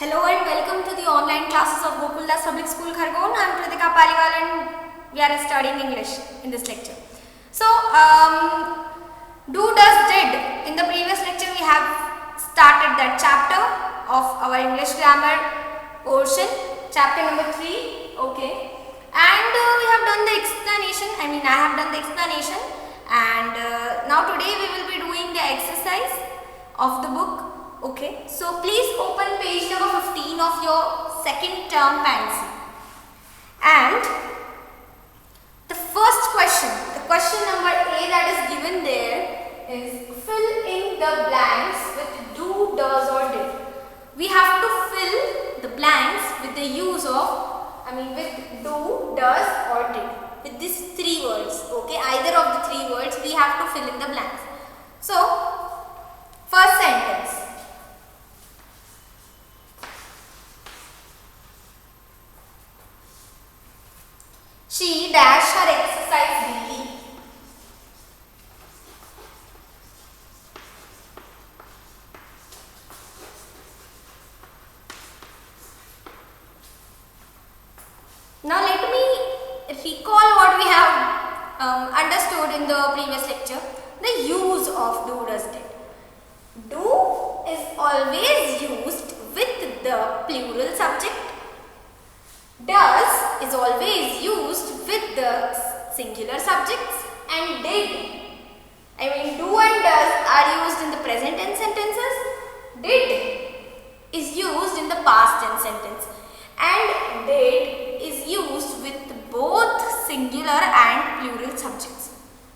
Hello and welcome to the online classes of Gokuldas Public School, Khargone. I am Kritika Paliwal and we are studying English in this lecture. So, do, does, did. In the previous lecture we have started that chapter of our English grammar portion, chapter number 3, okay. And we have done the explanation, I have done the explanation and now today we will be doing the exercise of the book. Okay, so please open page number 15 of your second term pencil. And the first question, the question number A that is given there is fill in the blanks with do, does or did. We have to fill the blanks with the use of, with do, does or did. With these three words, okay, either of the three words we have to fill in the blanks. So, first sentence. She dashed her exercise daily. Now let me recall what we have understood in the previous lecture. The use of do, does, did. Do is always used with the plural subject. Does is always used with the singular subjects, and did, do and does are used in the present tense sentences. Did is used in the past tense sentence, and did is used with both singular and plural subjects.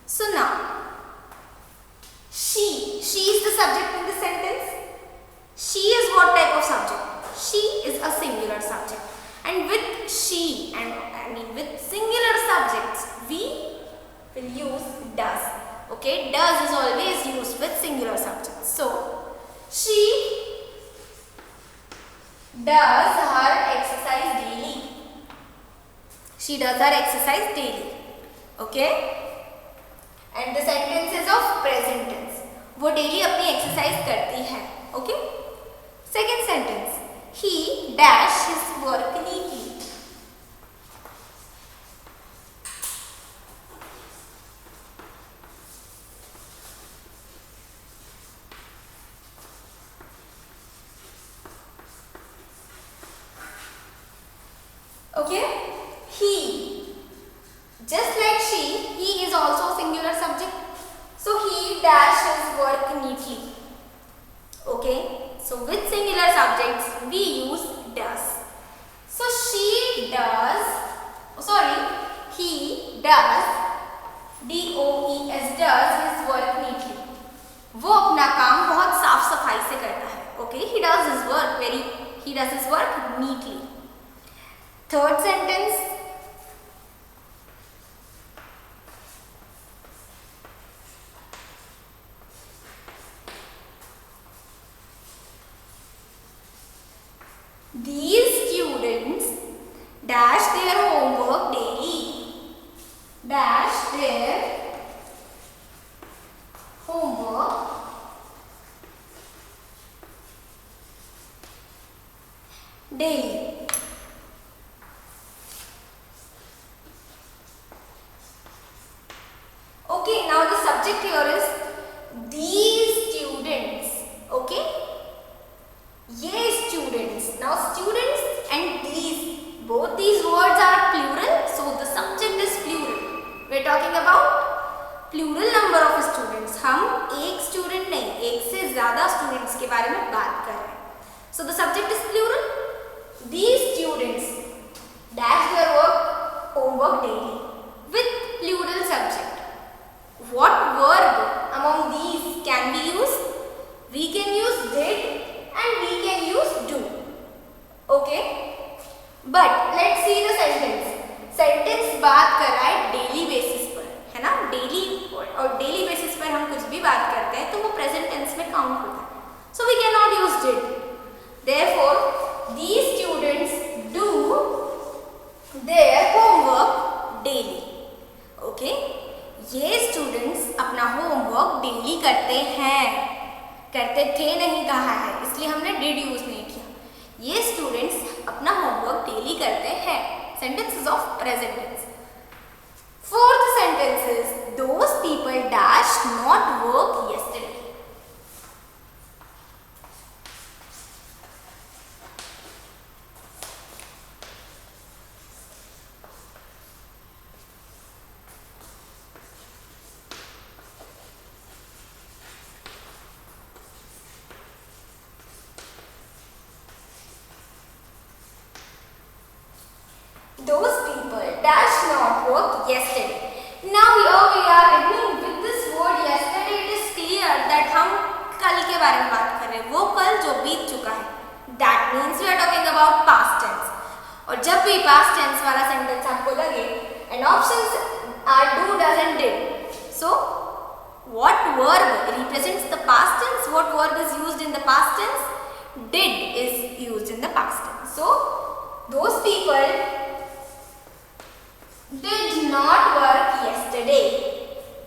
So now, she is the subject in the sentence. She is what type of subject? She is a singular subject. And with she with singular subjects, we will use does. Okay, does is always used with singular subjects. So, she does her exercise daily. She does her exercise daily. Okay, and the sentence is of present tense. वो daily अपनी exercise करती है. Okay. Second sentence. He dash his work neatly. Okay? He. Just like she, he is also a singular subject. So he dash his work neatly. Okay? So with singular subjects, we use does. So he does, D-O-E-S, does his work neatly. वो अपना काम बहुत साफ सफाई से करता है. Okay, he does his work neatly. Third sentence. These students dash their homework daily. Dash their homework daily. Okay, now the subject here is these students. Okay. Ye students. Now students and these, both these words are plural, so the subject is plural. We are talking about plural number of students. हम एक student नहीं, एक से ज़्यादा students के बारे में बात कर रहे हैं. So the subject is plural. These students dash their homework daily with plural subject. What verb among these can we use? We can use did. And we can use do. Okay, but let's see the sentence. Sentence बात कर रहा है daily basis पर, है ना? Daily और daily basis पर हम कुछ भी बात करते हैं तो वो present tense में count होता है. So we cannot use did. Therefore, these students do their homework daily. Okay, ये students अपना homework daily करते हैं. करते थे नहीं कहा है, इसलिए हमने did यूज नहीं किया. ये those people dash not work yesterday. Now here we are, I mean with this word yesterday it is clear that हम कल के बारे में बात कर रहे हैं, वो कल जो बीत चुका है. That means we are talking about past tense. और जब भी past tense वाला sentence आपको लगे and options are do, does and did. So what verb represents the past tense? What verb is used in the past tense? Did is used in the past tense. So those people did not work yesterday.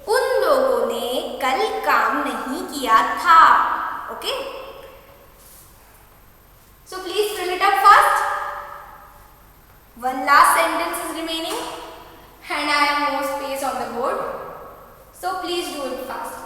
उन लोगों ने कल काम नहीं किया था. Okay? So please fill it up fast. One last sentence is remaining and I have no space on the board. So please do it fast.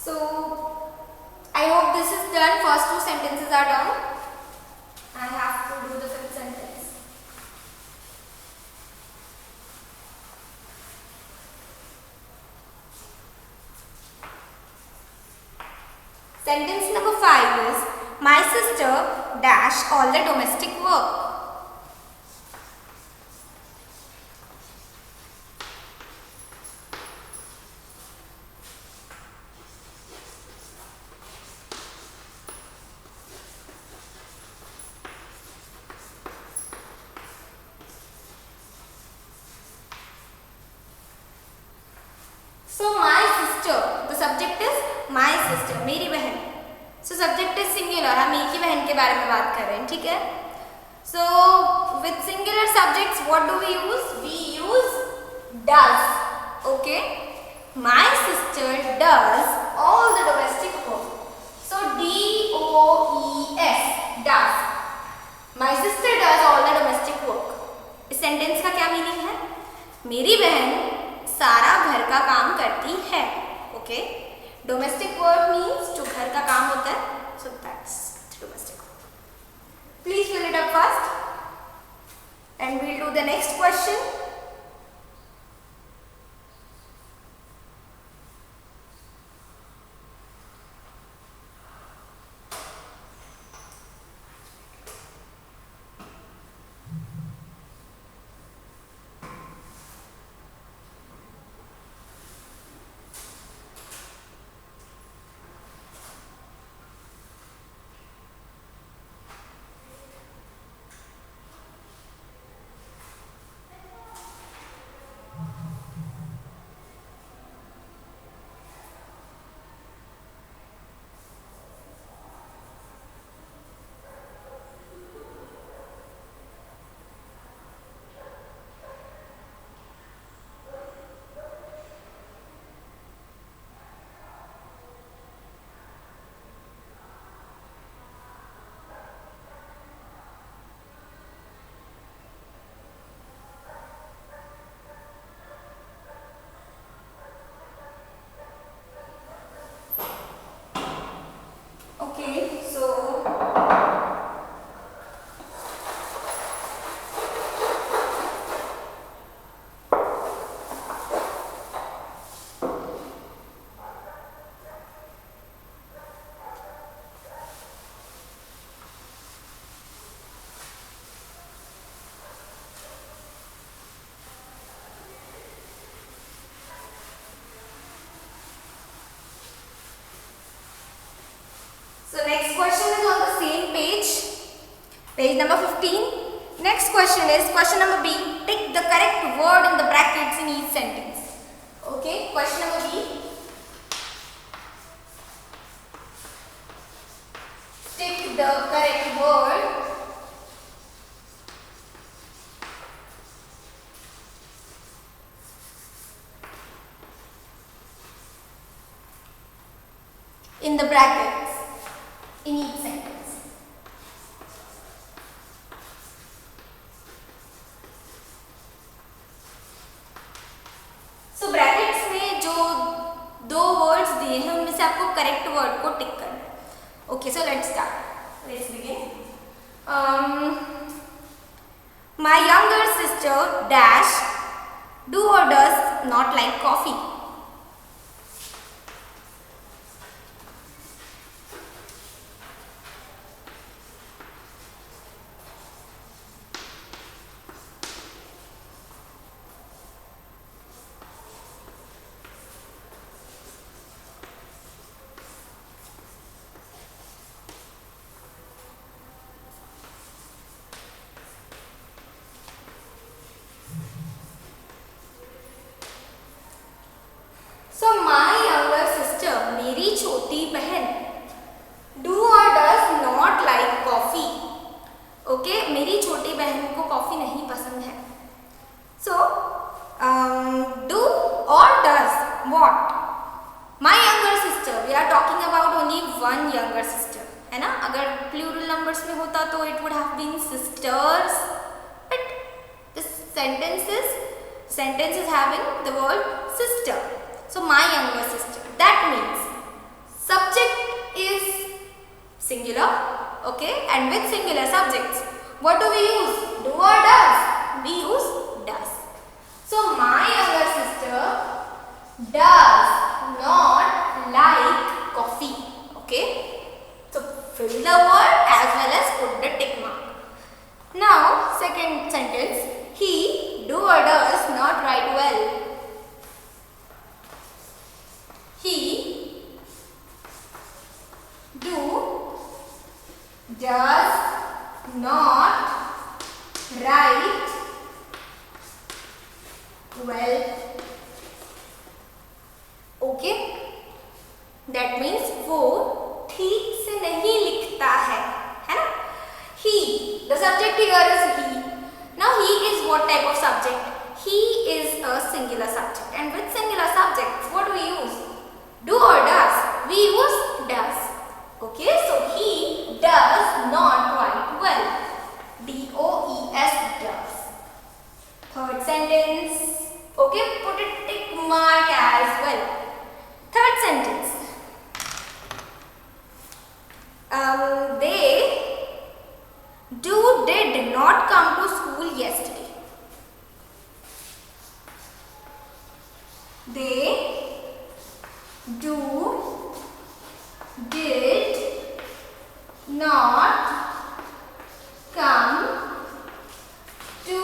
So I hope this is done. First two sentences are done. I have to do the fifth sentence. Sentence number 5 is my sister dash all the domestic work. So my sister, the subject is my sister, मेरी बहन. So subject is singular, हम एक ही बहन के बारे में बात कर रहे हैं, ठीक है? So with singular subjects, what do we use? We use does. Okay? My sister does all the domestic work. So D-O-E-S, does. My sister does all the domestic work. इस सेंटेंस का क्या मीनिंग है? मेरी बहन सारा घर का काम करती है. ओके, डोमेस्टिक वर्क मीन्स जो घर का काम होता है. So that's domestic work. Please fill it up fast and we'll do the next question. Page number 15. Next question is question number B. Tick the correct word in the brackets in each sentence. Okay, question number B. Tick the correct word in the brackets in each sentence. So brackets में जो दो words दिए हैं उनमें से आपको correct word को टिक करना है. Okay, so let's start. Let's begin. My younger sister dash do or does not like coffee. So my younger sister, मेरी छोटी बहन, do or does not like coffee. Okay, मेरी छोटी बहन को कॉफी नहीं पसंद है. So do or does what? My younger sister. We are talking about only one younger sister, है ना? अगर plural numbers में होता तो it would have been sisters. But this sentence is having the word sister. So my younger sister. That means subject is singular, okay, and with singular subjects. What do we use? Do or does? We use does. So my younger sister does not like coffee. Okay. So fill the word as well as put the tick mark. Now second sentence. He do or does not write well. He do does not write well. Okay, that means वो ठीक से नहीं लिखता है ना? He, the subject here is he. Now he is what type of subject? He is a singular subject, and with singular subjects what do we use? Do or does? We use does. Okay, so he does not write well. D-O-E-S, does. Third sentence. Okay, put a tick mark as well. Third sentence. They did not come to school yesterday. They did not come to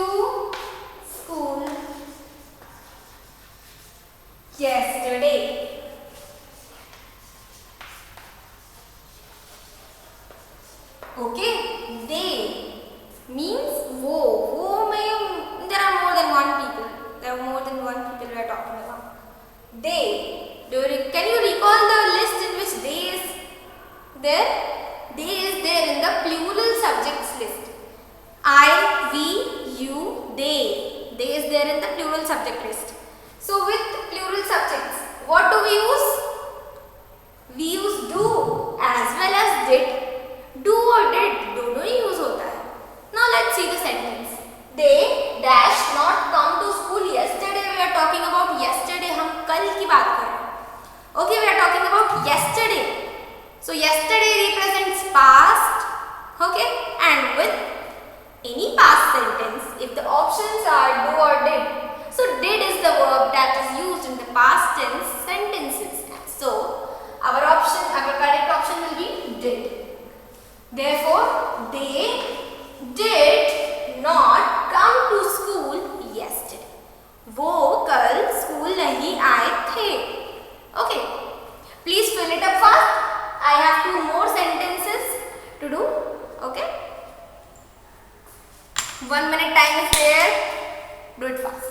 school yesterday. Okay, they means wo में there are more than one people. There are more than one people we are talking about. They. Can you recall the list in which they is there? They is there in the plural subjects list. I, we, you, they. They is there in the plural subject list. So with plural subjects, what do we use? We use do as well as did. Do or did, दोनों ही use होता है. Now let's see the sentence. They dash not come to school yesterday. We are talking about yesterday. हम कल की बात कर रहे हैं. Okay, we are talking about yesterday. So yesterday represents past. Okay, and with any past sentence, if the options are do or did, so did is the verb that is used in the past tense sentences. So our correct option will be did. Therefore, they did not come to school yesterday. वो कल school नहीं आए थे. Okay, please fill it up fast. I have 2 more sentences to do. Okay. 1 minute time is there. Do it fast.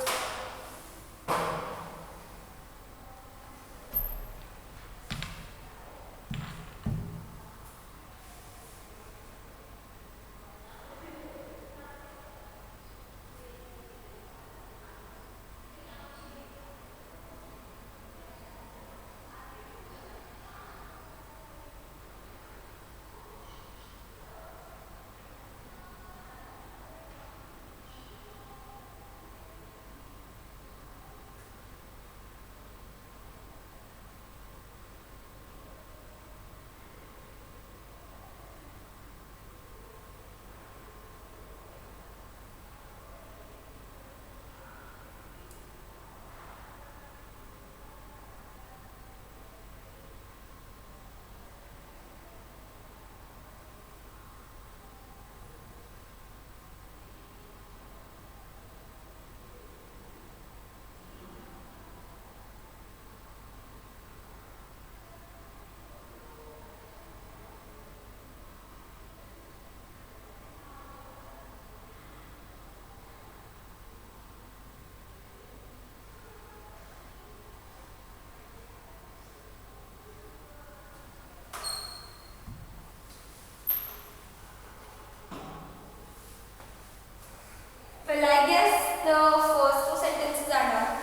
Well, I guess the first two sentences are done.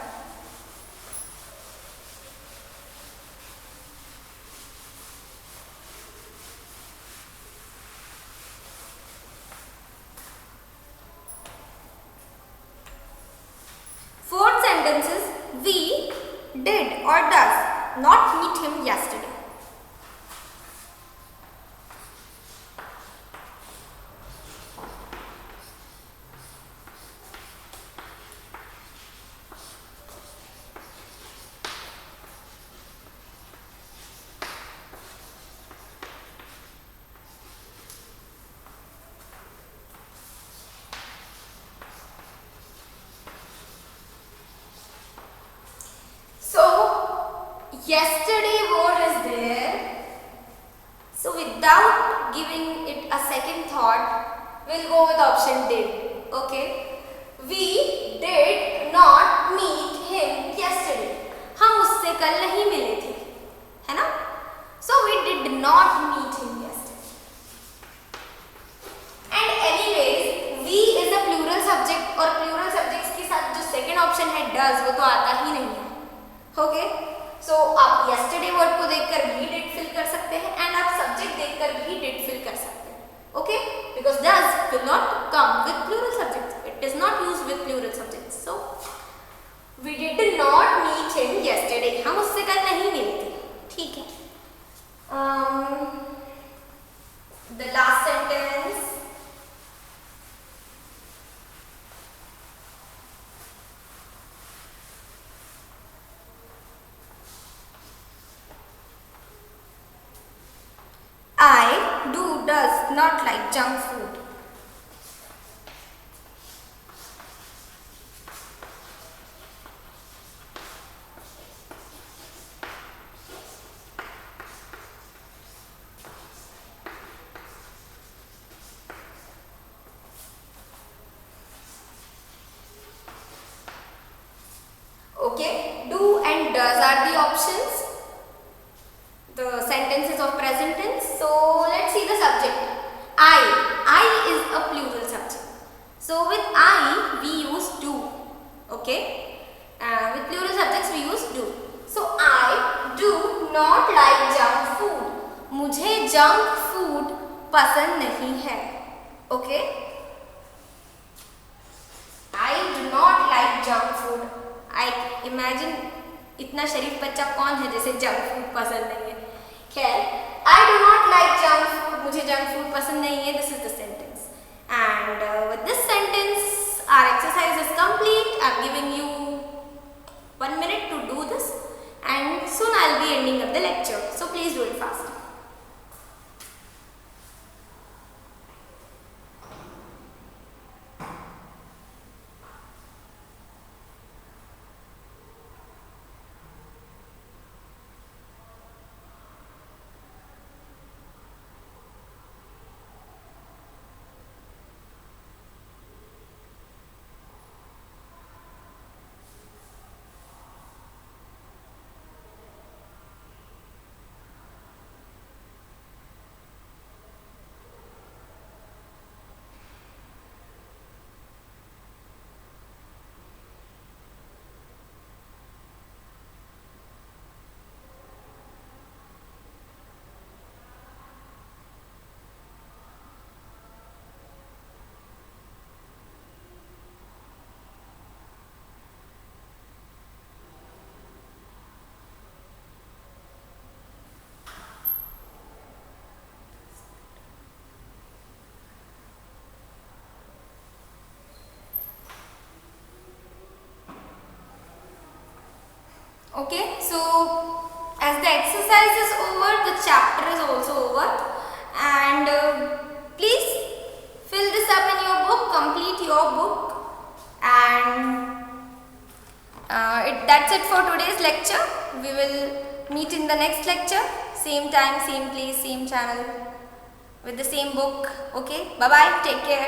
Fourth sentence is we did or does not meet him yesterday. Yesterday word is there, so without giving it a second thought, we'll go with option did. Okay, we did not meet him yesterday. हम उससे कल नहीं मिले थे, है ना? So we did not meet him yesterday. And anyways, we is a plural subject और plural subjects के साथ जो second option है does वो तो आता ही नहीं है. Okay? So आप yesterday word को देखकर भी did fill कर सकते हैं and आप subject देखकर भी did fill कर सकते हैं. Okay? Because does will not come with plural subjects. It is not used with plural subjects. So we did not meet him yesterday. हम उससे कल नहीं मिले थे. ठीक है. The last sentence. I does not like junk food. Okay, do and does are the options. The sentences of present tense. So let's see the subject. I is a plural subject. So with I we use do. Okay. With plural subjects we use do. So I do not like junk food. मुझे junk food पसंद नहीं है. Okay. I do not like junk food. I imagine इतना शरीफ बच्चा कौन है जैसे junk food पसंद नहीं है. खैर, I do not like junk food. मुझे जंक फूड पसंद नहीं है. This is the sentence. And with this sentence, our exercise is complete. I'm giving you 1 minute to do this, and soon I'll be ending up the lecture. So please do it fast. Okay, so as the exercise is over, the chapter is also over, and please fill this up in your book, complete your book, and that's it for today's lecture. We will meet in the next lecture, same time, same place, same channel, with the same book. Okay, bye bye, take care.